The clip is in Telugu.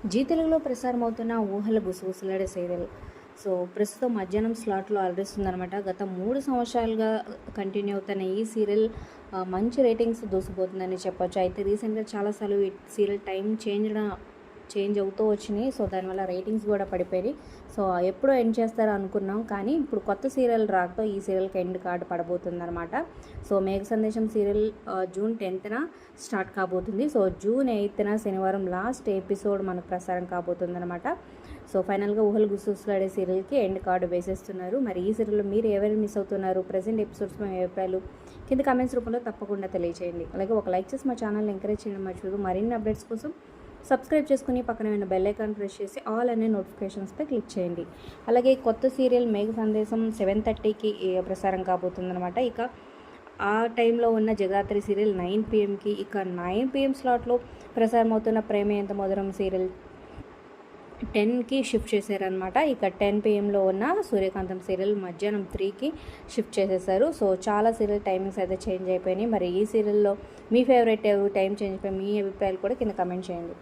జీ తెలుగులో ప్రసారం అవుతున్న ఊహల గుసగుసలాడే సీరియల్ ప్రస్తుతం మధ్యాహ్నం స్లాట్లో అలరిస్తుందనమాట. గత 3 సంవత్సరాలుగా కంటిన్యూ అవుతున్న ఈ సీరియల్ మంచి రేటింగ్స్ దూసుకుపోతుందని చెప్పొచ్చు. అయితే రీసెంట్గా చాలాసార్లు ఈ సీరియల్ టైం చేంజ్ అవుతూ వచ్చినాయి. దానివల్ల రేటింగ్స్ కూడా పడిపోయాయి. ఎప్పుడో ఎండ్ చేస్తారో అనుకున్నాం, కానీ ఇప్పుడు కొత్త సీరియల్ రాకతో ఈ సీరియల్కి ఎండ్ కార్డు పడబోతుందన్నమాట. మేఘ సందేశం సీరియల్ జూన్ 10న స్టార్ట్ కాబోతుంది. జూన్ 8న శనివారం లాస్ట్ ఎపిసోడ్ మనకు ప్రసారం కాబోతుందన్నమాట. ఫైనల్గా ఊహలు గుసగుసలాడే సీరియల్కి ఎండ్ కార్డు వేసేస్తున్నారు. మరి ఈ సీరియల్లో మీరు ఎవరు మిస్ అవుతున్నారు, ప్రజెంట్ ఎపిసోడ్స్ మీ అభిప్రాయాలు కింద కామెంట్స్ రూపంలో తప్పకుండా తెలియజేయండి. అలాగే ఒక లైక్ చేసి మా ఛానల్ని ఎంకరేజ్ చేయడం మర్చిపోదు. మరిన్ని అప్డేట్స్ కోసం సబ్స్క్రైబ్ చేసుకుని పక్కన ఉన్న బెల్ ఐకాన్ ప్రెస్ చేసి ఆల్ అనే నోటిఫికేషన్స్పై క్లిక్ చేయండి. అలాగే కొత్త సీరియల్ మేఘ సందేశం 7:30కి ప్రసారం కాబోతుందన్నమాట. ఇక ఆ టైంలో ఉన్న జగదాత్రి సీరియల్ 9 PM, ఇక 9 PM స్లాట్లో ప్రసారం అవుతున్న ప్రేమ ఎంత మధురం సీరియల్ 10కి షిఫ్ట్ చేశారనమాట. ఇక 10 PMలో ఉన్న సూర్యకాంతం సీరియల్ మధ్యాహ్నం 3కి షిఫ్ట్ చేసేసారు. చాలా సీరియల్ టైమింగ్స్ అయితే చేంజ్ అయిపోయినాయి. మరి ఈ సీరియల్లో మీ ఫేవరెట్ టైం చేంజ్ అయిపోయి మీ అభిప్రాయాలు కూడా కింద కమెంట్ చేయండి.